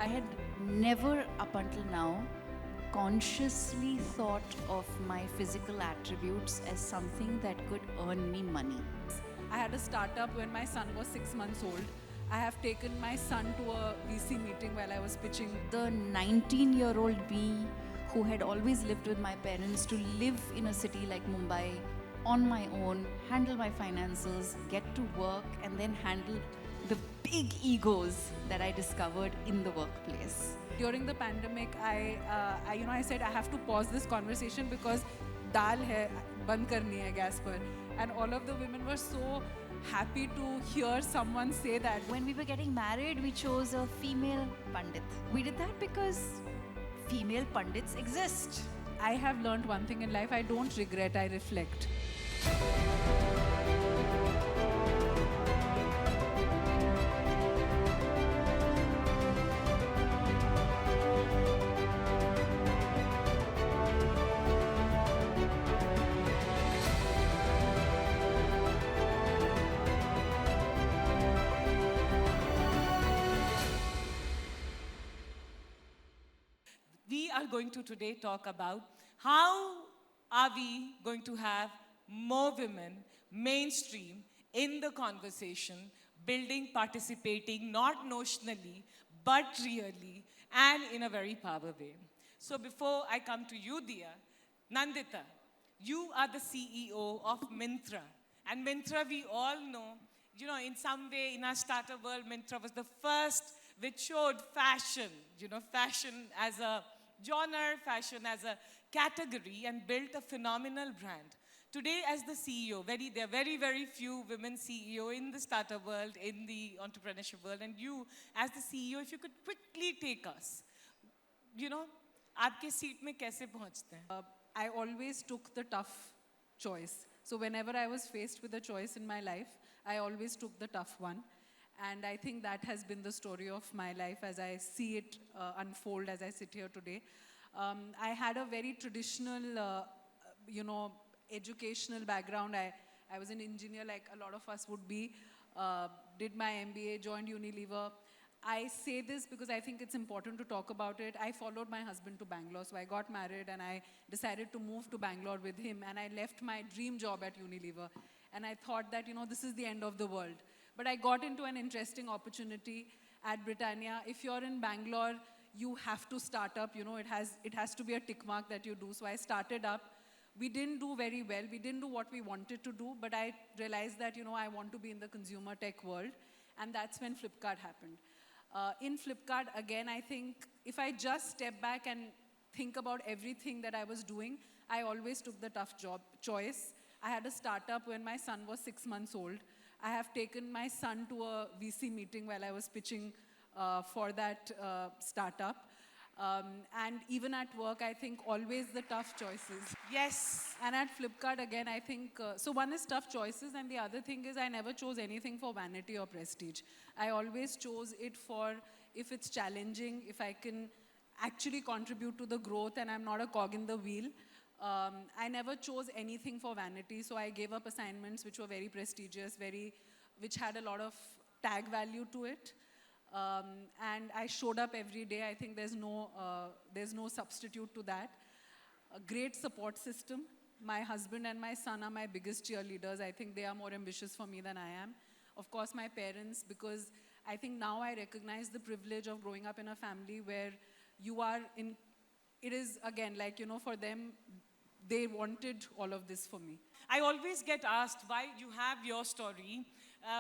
I had never up until now consciously thought of my physical attributes as something that could earn me money. I had a startup when my son was 6 months old. I have taken my son to a VC meeting while I was pitching. The 19-year-old me who had always lived with my parents to live in a city like Mumbai on my own, handle my finances, get to work, and then handle the big egos that I discovered in the workplace. During the pandemic, I said I have to pause this conversation because dal hai, band karni hai gas par. And all of the women were so happy to hear someone say that. When we were getting married, we chose a female pandit. We did that because female pandits exist. I have learned one thing in life: I don't regret, I reflect. We are going to today talk about how are we going to have more women mainstream in the conversation, building, participating, not notionally, but really, and in a very powerful way. So before I come to you, dear, Nandita, you are the CEO of Myntra. And Myntra, we all know, in some way in our startup world, Myntra was the first which showed fashion, fashion as a genre, fashion as a category, and built a phenomenal brand. Today, as the CEO, there are very, very few women CEO in the startup world, in the entrepreneurship world, and you, as the CEO, if you could quickly take us, आपके seat में कैसे पहुंचते हैं? I always took the tough choice. So whenever I was faced with a choice in my life, I always took the tough one. And I think that has been the story of my life as I see it unfold as I sit here today. I had a very traditional, educational background. I was an engineer like a lot of us would be. Did my MBA, joined Unilever. I say this because I think it's important to talk about it. I followed my husband to Bangalore, so I got married and I decided to move to Bangalore with him, and I left my dream job at Unilever. And I thought that, this is the end of the world. But I got into an interesting opportunity at Britannia. If you're in Bangalore, you have to start up. It has to be a tick mark that you do. So I started up. We didn't do very well. We didn't do what we wanted to do. But I realized that, I want to be in the consumer tech world. And that's when Flipkart happened. In Flipkart, again, I think if I just step back and think about everything that I was doing, I always took the tough choice. I had a startup when my son was 6 months old. I have taken my son to a VC meeting while I was pitching for that startup. And even at work, I think always the tough choices. Yes. And at Flipkart, again, I think, so one is tough choices, and the other thing is I never chose anything for vanity or prestige. I always chose it for if it's challenging, if I can actually contribute to the growth and I'm not a cog in the wheel. I never chose anything for vanity, so I gave up assignments which were very prestigious, which had a lot of tag value to it. And I showed up every day. I think there's no substitute to that. A great support system. My husband and my son are my biggest cheerleaders. I think they are more ambitious for me than I am. Of course, my parents, because I think now I recognize the privilege of growing up in a family where you are in, it is again like, for them, they wanted all of this for me. I always get asked why you have your story.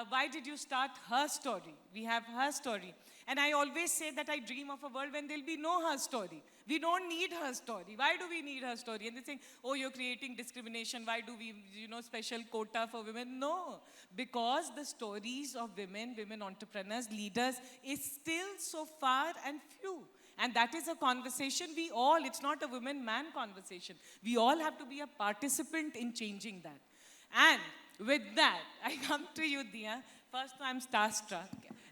Why did you start her story? We have her story. And I always say that I dream of a world when there'll be no her story. We don't need her story. Why do we need her story? And they think, oh, you're creating discrimination. Why do we, special quota for women? No, because the stories of women entrepreneurs, leaders is still so far and few. And that is a conversation it's not a women-man conversation. We all have to be a participant in changing that. And with that, I come to you, Dia. First, I'm starstruck.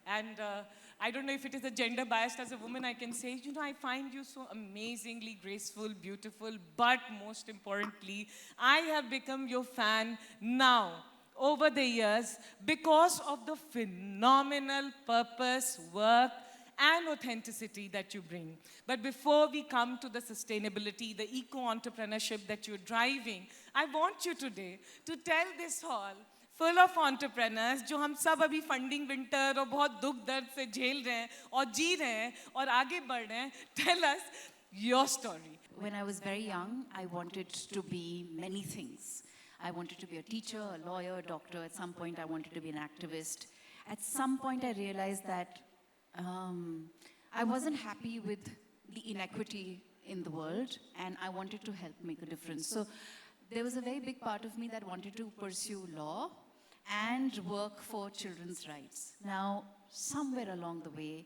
And I don't know if it is a gender biased as a woman, I can say, I find you so amazingly graceful, beautiful, but most importantly, I have become your fan now, over the years, because of the phenomenal purpose, work, and authenticity that you bring. But before we come to the sustainability, the eco-entrepreneurship that you're driving, I want you today to tell this hall full of entrepreneurs जो हम सब अभी funding winter और बहुत दुख दर्द से झेल रहे हैं और जी रहे हैं और आगे बढ़ रहे हैं. Tell us your story. When I was very young, I wanted to be many things. I wanted to be a teacher, a lawyer, a doctor. At some point, I wanted to be an activist. At some point, I realized that I wasn't happy with the inequity in the world, and I wanted to help make a difference. So there was a very big part of me that wanted to pursue law and work for children's rights. Now, somewhere along the way,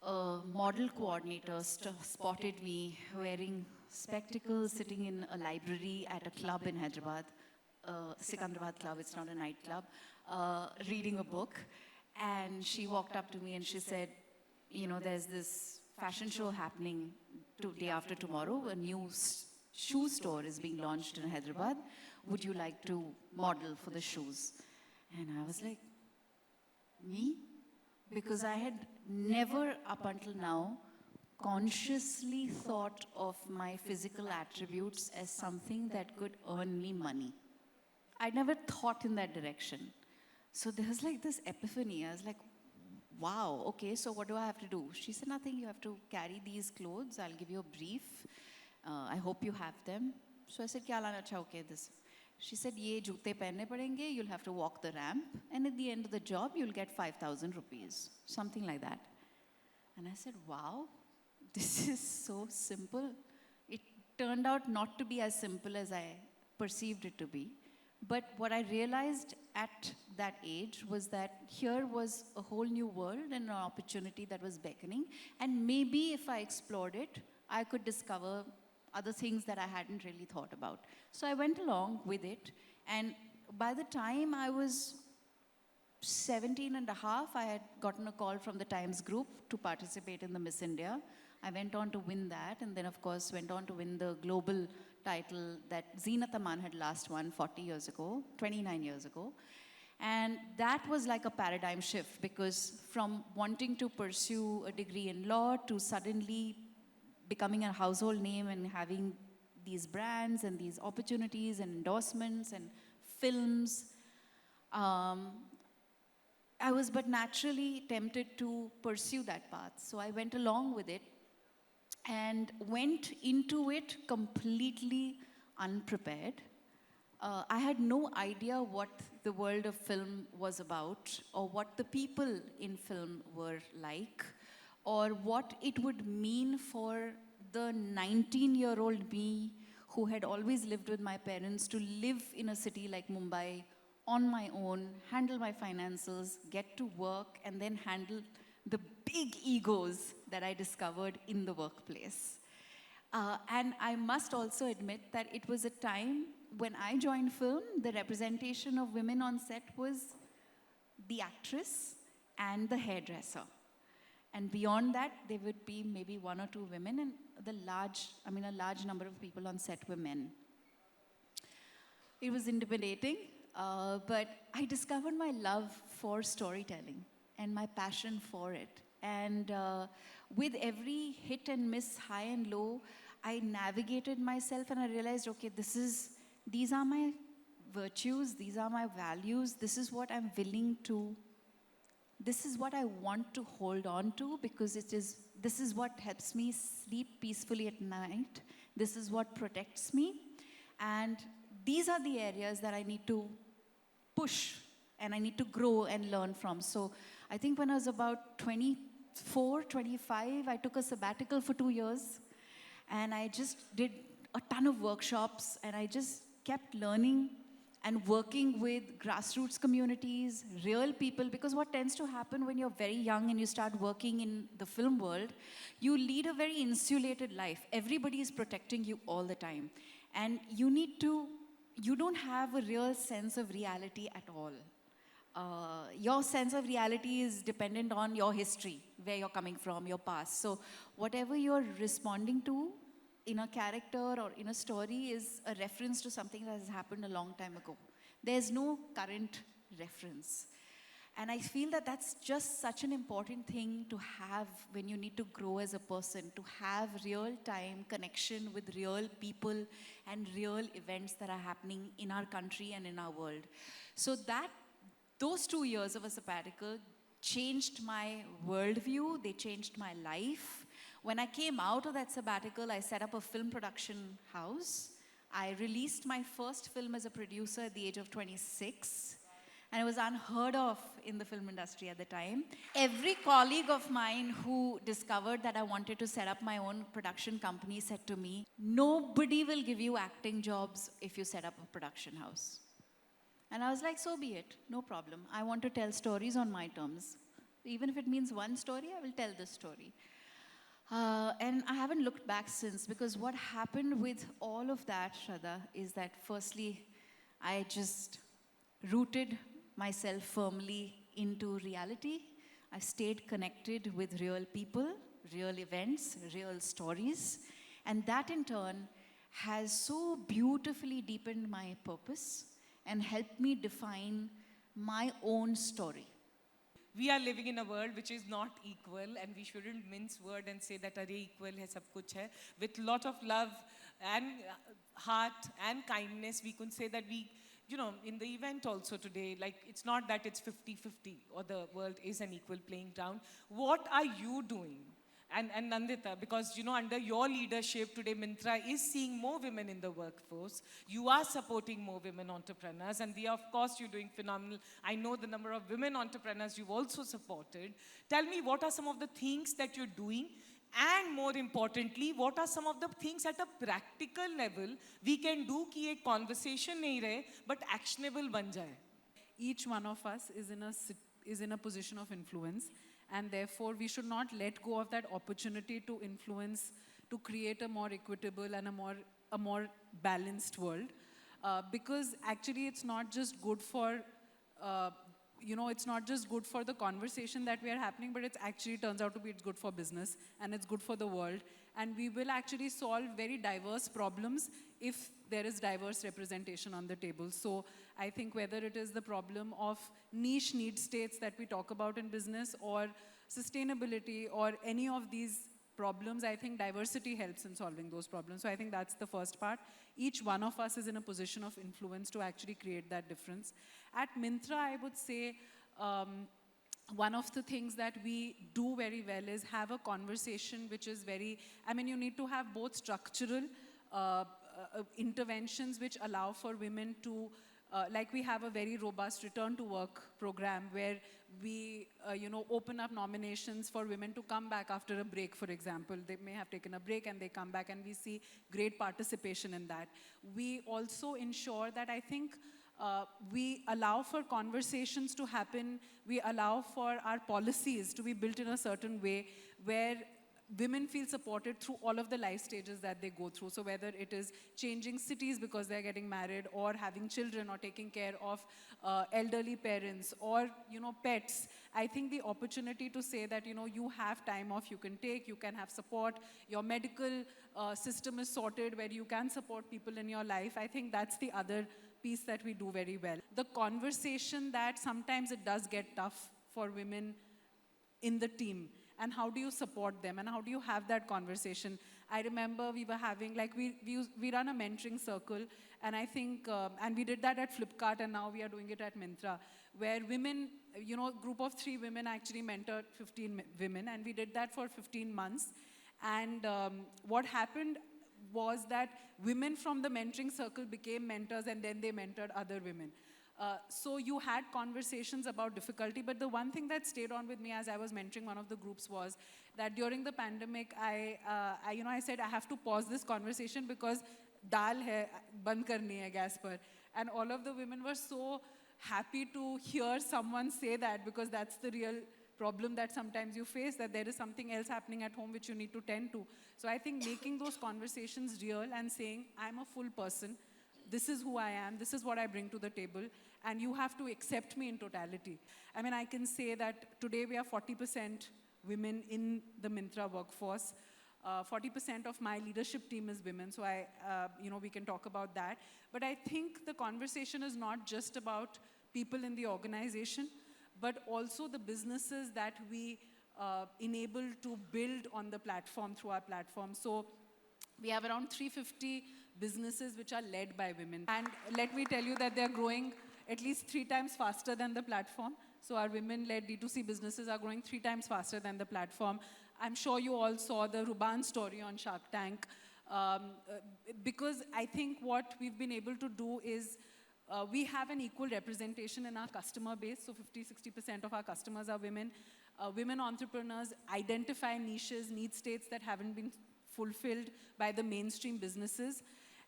a model coordinator spotted me wearing spectacles, sitting in a library at a club in Hyderabad, Sikandrabad Club, it's not a nightclub, reading a book. And she walked up to me and she said, you know, there's this fashion show happening day after tomorrow. A new shoe store is being launched in Hyderabad. Would you like to model for the shoes? And I was like, me? Because I had never up until now consciously thought of my physical attributes as something that could earn me money. I never thought in that direction. So there was like this epiphany. I was like, wow, okay, so what do I have to do? She said, nothing, you have to carry these clothes. I'll give you a brief. I hope you have them. So I said, kya lana cha? Okay, this. She said, ye joote pehne padenge, you'll have to walk the ramp, and at the end of the job, you'll get 5,000 rupees, something like that. And I said, wow, this is so simple. It turned out not to be as simple as I perceived it to be. But what I realized at that age was that here was a whole new world and an opportunity that was beckoning. And maybe if I explored it, I could discover other things that I hadn't really thought about. So I went along with it. And by the time I was 17 and a half, I had gotten a call from the Times Group to participate in the Miss India. I went on to win that, and then of course went on to win the global title that Zeenat Aman had last won 40 years ago, 29 years ago. And that was like a paradigm shift, because from wanting to pursue a degree in law to suddenly becoming a household name and having these brands and these opportunities and endorsements and films, I was but naturally tempted to pursue that path. So I went along with it and went into it completely unprepared. I had no idea what the world of film was about, or what the people in film were like, or what it would mean for the 19-year-old me who had always lived with my parents to live in a city like Mumbai on my own, handle my finances, get to work, and then handle the big egos that I discovered in the workplace. And I must also admit that it was a time when I joined film, the representation of women on set was the actress and the hairdresser. And beyond that, there would be maybe one or two women, and a large number of people on set were men. It was intimidating, but I discovered my love for storytelling and my passion for it. And with every hit and miss, high and low, I navigated myself and I realized, okay, these are my virtues, these are my values, this is what I'm willing to, this is what I want to hold on to, because this is what helps me sleep peacefully at night. This is what protects me. And these are the areas that I need to push and I need to grow and learn from. So I think when I was about 24, 25, I took a sabbatical for 2 years. And I just did a ton of workshops, and I just kept learning and working with grassroots communities, real people, because what tends to happen when you're very young and you start working in the film world, you lead a very insulated life. Everybody is protecting you all the time. And you don't have a real sense of reality at all. Your sense of reality is dependent on your history, where you're coming from, your past. So whatever you're responding to in a character or in a story is a reference to something that has happened a long time ago. There's no current reference. And I feel that that's just such an important thing to have when you need to grow as a person, to have real time connection with real people and real events that are happening in our country and in our world. So those 2 years of a sabbatical changed my worldview, they changed my life. When I came out of that sabbatical, I set up a film production house. I released my first film as a producer at the age of 26. And it was unheard of in the film industry at the time. Every colleague of mine who discovered that I wanted to set up my own production company said to me, nobody will give you acting jobs if you set up a production house. And I was like, so be it, no problem. I want to tell stories on my terms. Even if it means one story, I will tell this story. And I haven't looked back since, because what happened with all of that, Shradha, is that firstly, I just rooted myself firmly into reality. I stayed connected with real people, real events, real stories. And that in turn has so beautifully deepened my purpose and helped me define my own story. We are living in a world which is not equal, and we shouldn't mince word and say that are equal hai, sab kuch hai. With lot of love and heart and kindness, we could say that we, in the event also today, like it's not that it's 50-50 or the world is an equal playing ground. What are you doing? And Nandita, because under your leadership today, Myntra is seeing more women in the workforce. You are supporting more women entrepreneurs, and of course, you're doing phenomenal. I know the number of women entrepreneurs you've also supported. Tell me, what are some of the things that you're doing? And more importantly, what are some of the things at a practical level we can do कि एक conversation नहीं रहे, but actionable बन जाए? Each one of us is in a position of influence, and therefore we should not let go of that opportunity to influence, to create a more equitable and a more balanced world. Because actually it's not just good for it's not just good for the conversation that we are happening, but it actually turns out to be it's good for business and it's good for the world. And we will actually solve very diverse problems if there is diverse representation on the table. So I think whether it is the problem of niche need states that we talk about in business, or sustainability, or any of these problems, I think diversity helps in solving those problems. So I think that's the first part. Each one of us is in a position of influence to actually create that difference. At Myntra, I would say one of the things that we do very well is have a conversation which is you need to have both structural interventions which allow for women to, like we have a very robust return to work program where we, open up nominations for women to come back after a break, for example. They may have taken a break and they come back, and we see great participation in that. We also ensure that I think we allow for conversations to happen. We allow for our policies to be built in a certain way where women feel supported through all of the life stages that they go through. So whether it is changing cities because they're getting married, or having children, or taking care of elderly parents, or pets, I think the opportunity to say that you have time off you can take, you can have support, your medical system is sorted where you can support people in your life. I think that's the other piece that we do very well. The conversation that sometimes it does get tough for women in the team, and how do you support them, and how do you have that conversation? I remember we were having, like we run a mentoring circle, and I think, and we did that at Flipkart, and now we are doing it at Myntra, where women, a group of 3 women actually mentored 15 women, and we did that for 15 months. And what happened was that women from the mentoring circle became mentors, and then they mentored other women. So you had conversations about difficulty, but the one thing that stayed on with me as I was mentoring one of the groups was that during the pandemic, I said I have to pause this conversation because dal hai, band karni hai gas par. And all of the women were so happy to hear someone say that, because that's the real problem that sometimes you face, that there is something else happening at home which you need to tend to. So I think making those conversations real and saying, I'm a full person, this is who I am, this is what I bring to the table, and you have to accept me in totality. I can say that today we are 40% women in the Myntra workforce. 40% of my leadership team is women, so we can talk about that. But I think the conversation is not just about people in the organization, but also the businesses that we enable to build on the platform through our platform. So we have around 350 businesses which are led by women. And let me tell you that they're growing at least 3 times faster than the platform. So our women-led D2C businesses are growing 3 times faster than the platform. I'm sure you all saw the Ruban story on Shark Tank. Because I think what we've been able to do is we have an equal representation in our customer base. So 50-60% of our customers are women. Women entrepreneurs identify niches, need states that haven't been fulfilled by the mainstream businesses.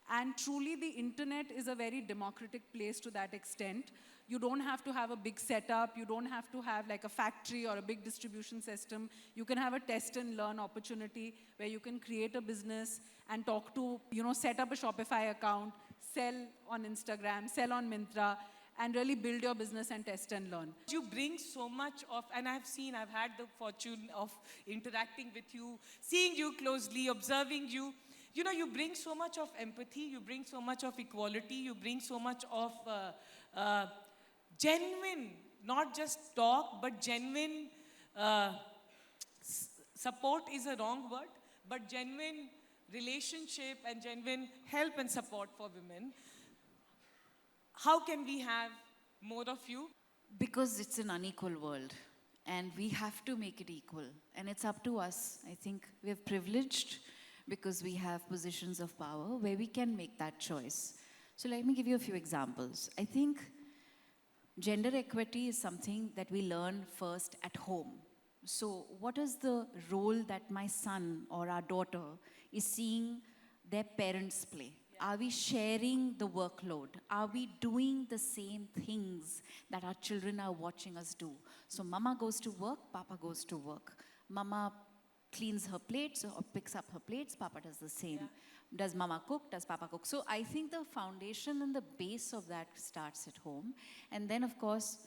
And truly, the internet is a very democratic place to that extent. You don't have to have a big setup. You don't have to have like a factory or a big distribution system. You can have a test and learn opportunity where you can create a business and talk to, set up a Shopify account, sell on Instagram, sell on Myntra, and really build your business and test and learn. You bring so much of, and I've had the fortune of interacting with you, seeing you closely, observing you. You bring so much of empathy, you bring so much of equality, you bring so much of genuine, not just talk, but genuine support is a wrong word, but genuine relationship and genuine help and support for women. How can we have more of you? Because it's an unequal world and we have to make it equal. And it's up to us. I think we're privileged because we have positions of power where we can make that choice. So let me give you a few examples. I think gender equity is something that we learn first at home. So what is the role that my son or our daughter is seeing their parents play? Are we sharing the workload? Are we doing the same things that our children are watching us do? So mama goes to work, papa goes to work. Mama cleans her plates or picks up her plates, papa does the same. Yeah. Does mama cook? Does papa cook? So I think the foundation and the base of that starts at home. And then, of course,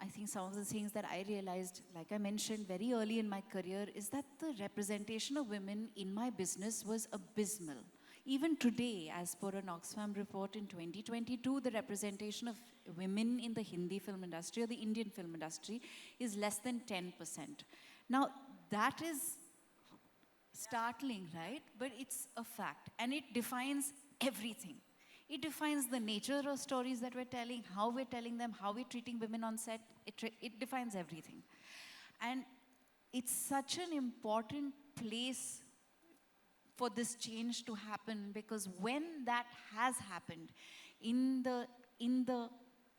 I think some of the things that I realized, like I mentioned very early in my career, is that the representation of women in my business was abysmal. Even today, as per an Oxfam report in 2022, the representation of women in the Hindi film industry or the Indian film industry is less than 10%. Now, that is startling, right? But it's a fact. And it defines everything. It defines the nature of stories that we're telling, how we're telling them, how we're treating women on set. It defines everything. And it's such an important place for this change to happen, because when that has happened in the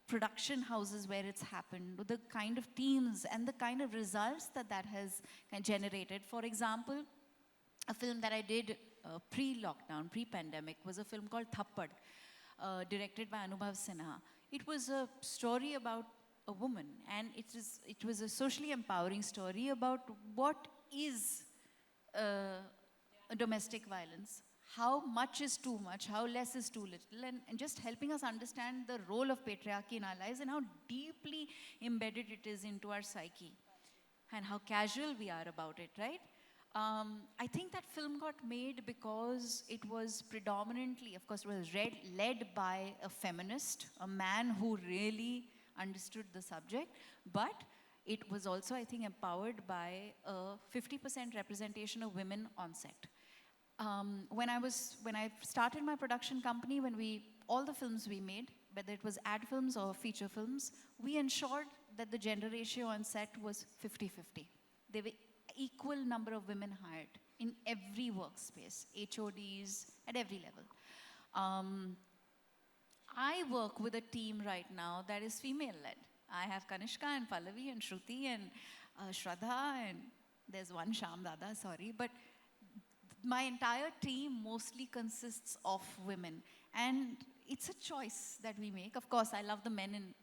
production houses where it's happened, the kind of teams and the kind of results that has generated. For example, a film that I did pre-lockdown, pre-pandemic, was a film called Thappad, directed by Anubhav Sinha. It was a story about a woman, and it was a socially empowering story about what is domestic violence, how much is too much, how less is too little, and just helping us understand the role of patriarchy in our lives and how deeply embedded it is into our psyche and how casual we are about it, right? I think that film got made because it was predominantly, of course, it was led by a feminist, a man who really understood the subject, but it was also, I think, empowered by a 50% representation of women on set. When I started my production company, all the films we made, whether it was ad films or feature films, we ensured that the gender ratio on set was 50-50. There were equal number of women hired in every workspace, HODs, at every level. I work with a team right now that is female-led. I have Kanishka and Pallavi and Shruti and Shradha, and there's one Sham Dada, sorry, but my entire team mostly consists of women, and it's a choice that we make. Of course, I love the men in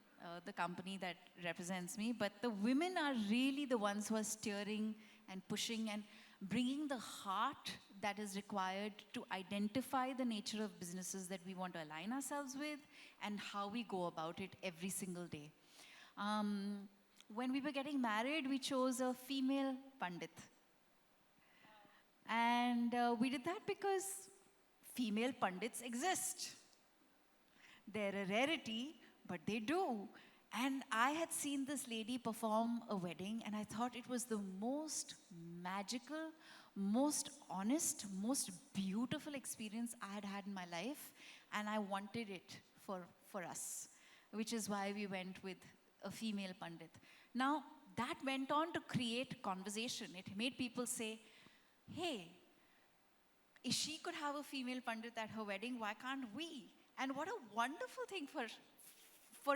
the company that represents me, but the women are really the ones who are steering and pushing and bringing the heart that is required to identify the nature of businesses that we want to align ourselves with and how we go about it every single day. When we were getting married, we chose a female Pandit. And we did that because female Pandits exist. They're a rarity, but they do. And I had seen this lady perform a wedding, and I thought it was the most magical, most honest, most beautiful experience I had had in my life, and I wanted it for us, which is why we went with a female Pandit. Now, that went on to create conversation. It made people say, hey, if she could have a female Pandit at her wedding, why can't we? And what a wonderful thing for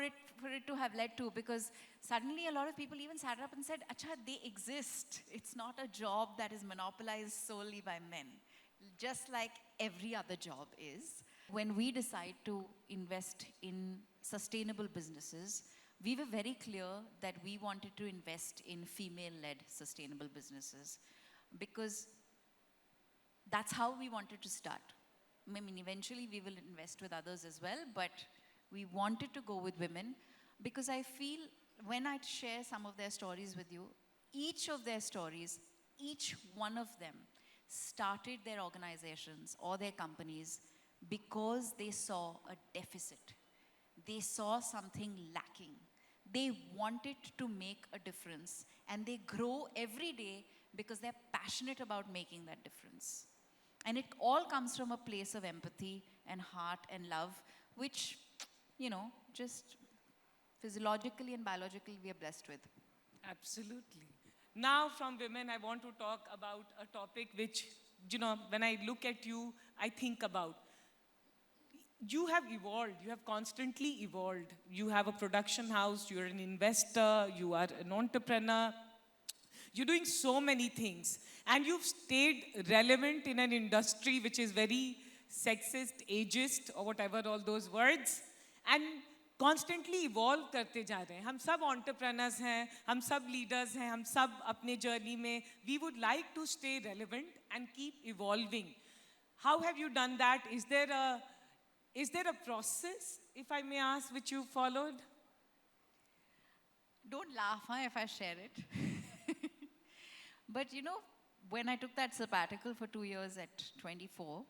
it to have led to, because suddenly a lot of people even sat up and said, Acha, they exist. It's not a job that is monopolized solely by men, just like every other job is. When we decide to invest in sustainable businesses, we were very clear that we wanted to invest in female-led sustainable businesses, because that's how we wanted to start. I mean, eventually we will invest with others as well, but we wanted to go with women because I feel when I share some of their stories with you, each of their stories, each one of them started their organizations or their companies because they saw a deficit. They saw something lacking. They wanted to make a difference, and they grow every day because they're passionate about making that difference. And it all comes from a place of empathy and heart and love, which, just physiologically and biologically we are blessed with. Absolutely. Now, from women, I want to talk about a topic which, when I look at you, I think about. You have evolved. You have constantly evolved. You have a production house. You're an investor. You are an entrepreneur. You're doing so many things. And you've stayed relevant in an industry which is very sexist, ageist, or whatever all those words. And constantly evolve करते जा रहे हैं. हम सब entrepreneurs हैं, हम सब leaders हैं, हम सब अपने journey में. We would like to stay relevant and keep evolving. How have you done that? Is there a process, if I may ask, which you followed? Don't laugh if I share it. But when I took that sabbatical for 2 years at 24,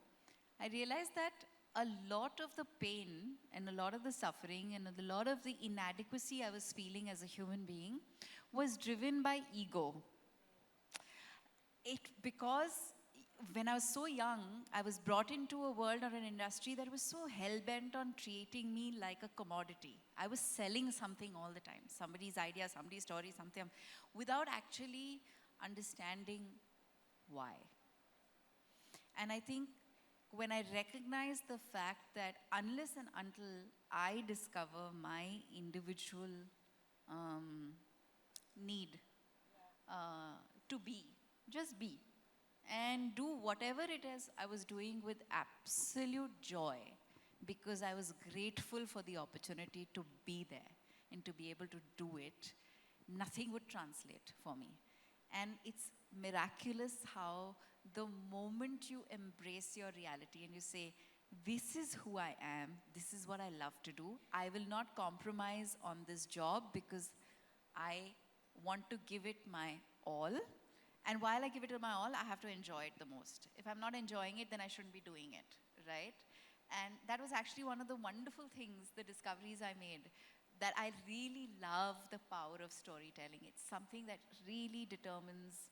I realized that a lot of the pain and a lot of the suffering and a lot of the inadequacy I was feeling as a human being was driven by ego. Because when I was so young, I was brought into a world or an industry that was so hell-bent on treating me like a commodity. I was selling something all the time, somebody's idea, somebody's story, something, without actually understanding why. And I think when I recognize the fact that unless and until I discover my individual need to be, just be, and do whatever it is I was doing with absolute joy, because I was grateful for the opportunity to be there and to be able to do it, nothing would translate for me. And it's miraculous how the moment you embrace your reality and you say, this is who I am, this is what I love to do, I will not compromise on this job because I want to give it my all. And while I give it my all, I have to enjoy it the most. If I'm not enjoying it, then I shouldn't be doing it, right? And that was actually one of the wonderful things, the discoveries I made, that I really love the power of storytelling. It's something that really determines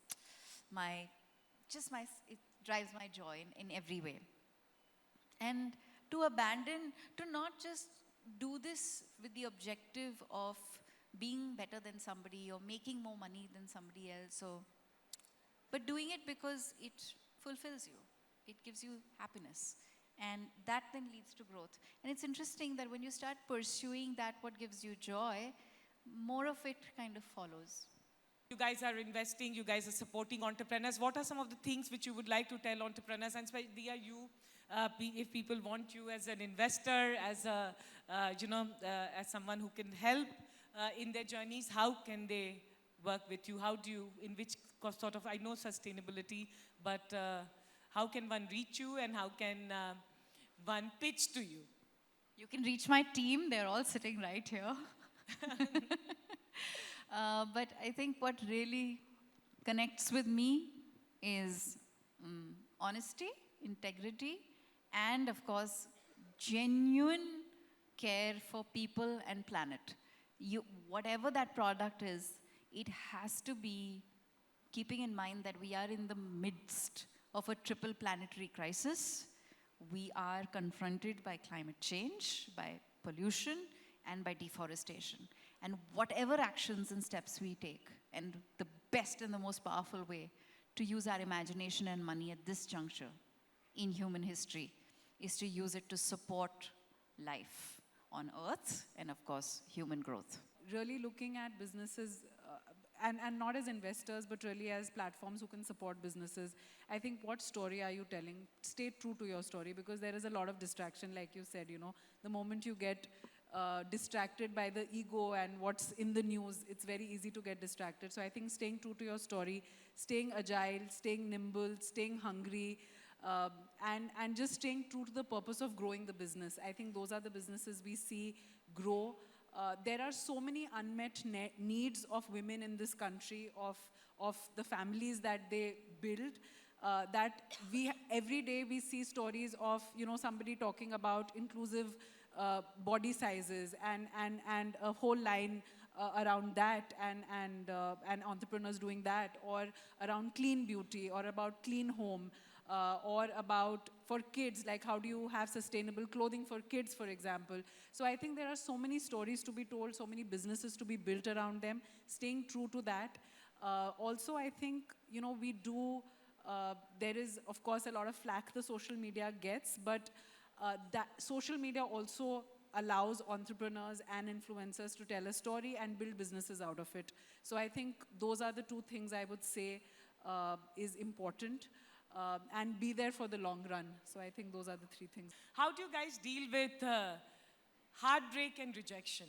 it drives my joy in every way. And to not just do this with the objective of being better than somebody or making more money than somebody else, but doing it because it fulfills you. It gives you happiness. And that then leads to growth. And it's interesting that when you start pursuing that, what gives you joy, more of it kind of follows. You guys are investing, you guys are supporting entrepreneurs. What are some of the things which you would like to tell entrepreneurs? And especially if people want you as an investor, as as someone who can help in their journeys, how can they work with you? How do you, in which sort of, I know sustainability, but how can one reach you and how can one pitch to you? You can reach my team. They're all sitting right here. But I think what really connects with me is honesty, integrity, and of course, genuine care for people and planet. whatever that product is, it has to be keeping in mind that we are in the midst of a triple planetary crisis. We are confronted by climate change, by pollution, and by deforestation. And whatever actions and steps we take, and the best and the most powerful way to use our imagination and money at this juncture in human history is to use it to support life on Earth and, of course, human growth. Really looking at businesses and not as investors, but really as platforms who can support businesses. I think, what story are you telling? Stay true to your story, because there is a lot of distraction, like you said, the moment you get distracted by the ego and what's in the news, it's very easy to get distracted. So I think staying true to your story, staying agile, staying nimble, staying hungry, and just staying true to the purpose of growing the business. I think those are the businesses we see grow. There are so many unmet needs of women in this country, of the families that they build, that every day we see stories of somebody talking about inclusive body sizes and a whole line around that, and entrepreneurs doing that, or around clean beauty, or about clean home, or about for kids, like how do you have sustainable clothing for kids, for example. So I think there are so many stories to be told, so many businesses to be built around them, staying true to that. Also, I think, we do, there is, of course, a lot of flack the social media gets, but that social media also allows entrepreneurs and influencers to tell a story and build businesses out of it. So I think those are the two things I would say is important. And be there for the long run. So I think those are the three things. How do you guys deal with heartbreak and rejection?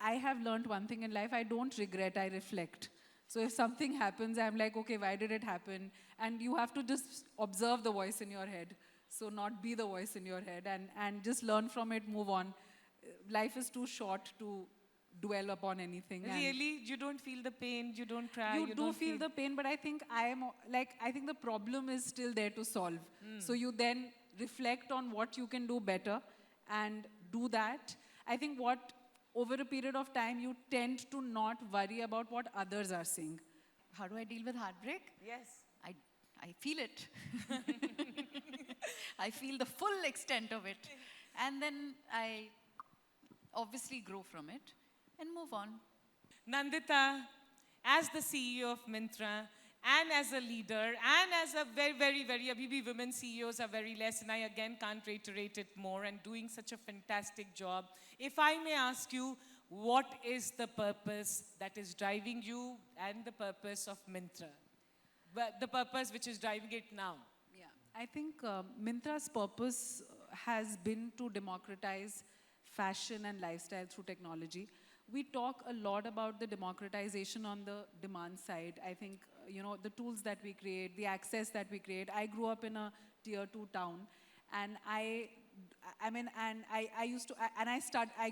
I have learned one thing in life: I don't regret, I reflect. So if something happens, I'm like, okay, why did it happen? And you have to just observe the voice in your head. So not be the voice in your head, and just learn from it, move on. Life is too short to dwell upon anything. Really? You don't feel the pain, you don't cry? You do feel the pain, but I think I think the problem is still there to solve. So you then reflect on what you can do better and do that. I think over a period of time, you tend to not worry about what others are saying. How do I deal with heartbreak? Yes. I feel it. I feel the full extent of it. And then I obviously grow from it and move on. Nandita, as the CEO of Myntra, and as a leader, and as a very, very, very, Abhibi women CEOs are very less, and I again can't reiterate it more, and doing such a fantastic job. If I may ask you, what is the purpose that is driving you and the purpose of Myntra? But the purpose which is driving it now? Yeah, I think Myntra's purpose has been to democratize fashion and lifestyle through technology. We talk a lot about the democratization on the demand side. I think, the tools that we create, the access that we create. I grew up in a tier 2 town, and I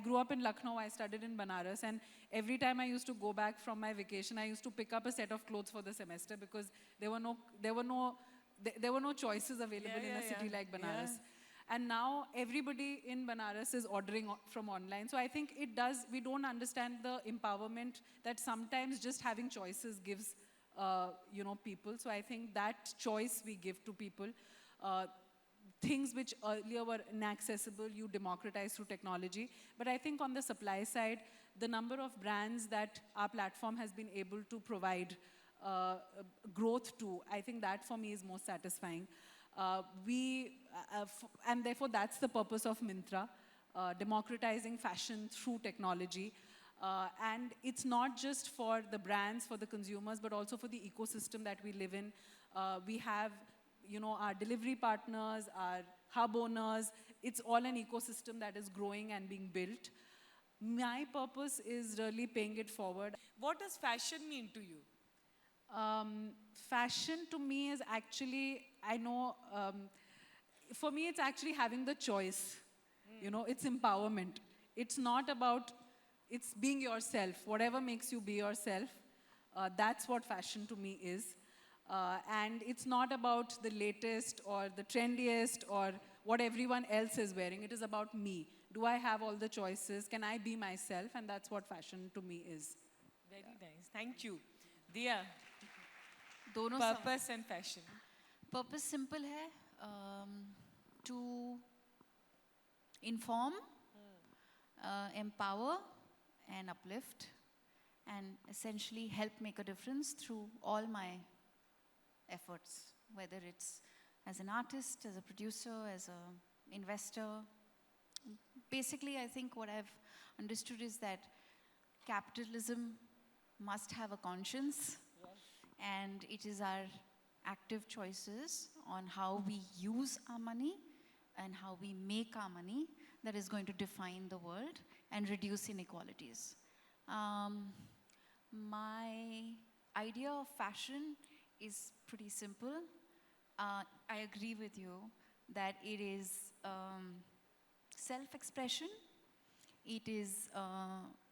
grew up in Lucknow, I studied in Banaras, and every time I used to go back from my vacation, I used to pick up a set of clothes for the semester, because there were no choices available in a city like Banaras. Yeah. And now everybody in Banaras is ordering from online. So I think we don't understand the empowerment that sometimes just having choices gives, people. So I think that choice we give to people. Things which earlier were inaccessible, you democratize through technology. But I think on the supply side, the number of brands that our platform has been able to provide growth to, I think that for me is most satisfying. And therefore that's the purpose of Myntra, democratizing fashion through technology. And it's not just for the brands, for the consumers, but also for the ecosystem that we live in. We have, our delivery partners, our hub owners. It's all an ecosystem that is growing and being built. My purpose is really paying it forward. What does fashion mean to you? Fashion to me is actually, for me it's actually having the choice. It's empowerment. It's not about, it's being yourself. Whatever makes you be yourself, that's what fashion to me is. And it's not about the latest or the trendiest or what everyone else is wearing. It is about me. Do I have all the choices? Can I be myself? And that's what fashion to me is. Very nice. Thank you. Dia, दोनों purpose and fashion. Purpose simple है, to inform, empower and uplift, and essentially help make a difference through all my efforts, whether it's as an artist, as a producer, as an investor. Basically, I think what I've understood is that capitalism must have a conscience, and it is our active choices on how we use our money and how we make our money that is going to define the world and reduce inequalities. My idea of fashion is pretty simple. I agree with you that it is self-expression. It is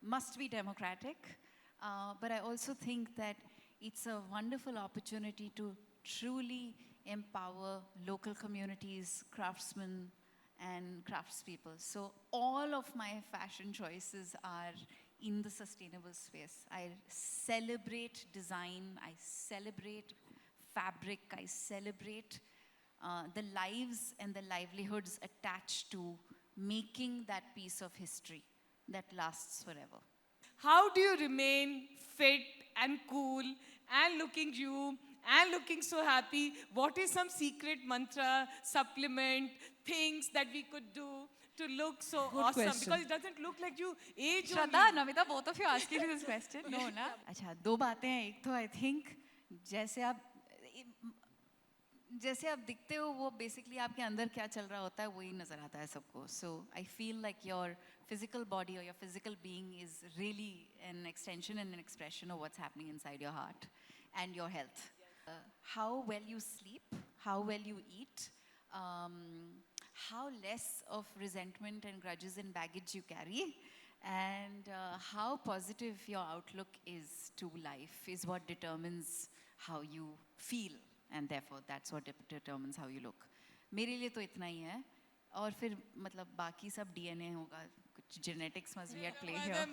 must be democratic, but I also think that it's a wonderful opportunity to truly empower local communities, craftsmen, and craftspeople. So all of my fashion choices are in the sustainable space. I celebrate design, I celebrate fabric, I celebrate the lives and the livelihoods attached to making that piece of history that lasts forever. How do you remain fit and cool and looking you and looking so happy? What is some secret mantra, supplement, things that we could do to look so Good awesome? question. Because it doesn't look like you age Shradha, only. Namita, both of you asking this question? No, na? अच्छा, दो बातें हैं. एक तो I think जैसे आप दिखते हो वो basically आपके अंदर क्या चल रहा होता है वही नजर आता है सबको. So I feel like your physical body or your physical being is really an extension and an expression of what's happening inside your heart and your health. How well you sleep, how well you eat, how less of resentment and grudges and baggage you carry, and how positive your outlook is to life is what determines how you feel, and therefore that's what determines how you look. मेरे लिए तो इतना ही है, और फिर मतलब बाकी सब DNA होगा, कुछ genetics must be at play here.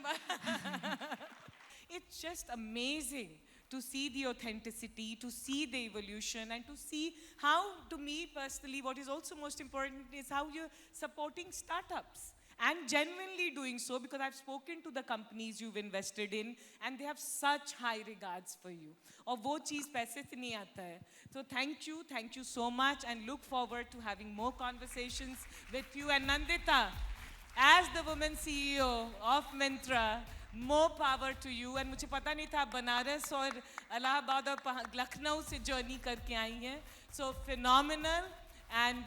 It's just amazing to see the authenticity, to see the evolution, and to see how, to me personally, what is also most important is how you're supporting startups. And genuinely doing so, because I've spoken to the companies you've invested in, and they have such high regards for you. और वो चीज़ पैसे से नहीं आता है. So thank you so much, and look forward to having more conversations with you. And Nandita, as the woman CEO of Myntra, more power to you. And मुझे पता नहीं था आप बनारस और इलाहाबाद और लखनऊ से जर्नी करके आई हैं. So phenomenal, and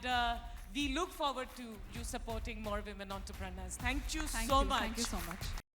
we look forward to you supporting more women entrepreneurs. Thank you so much. Thank you so much.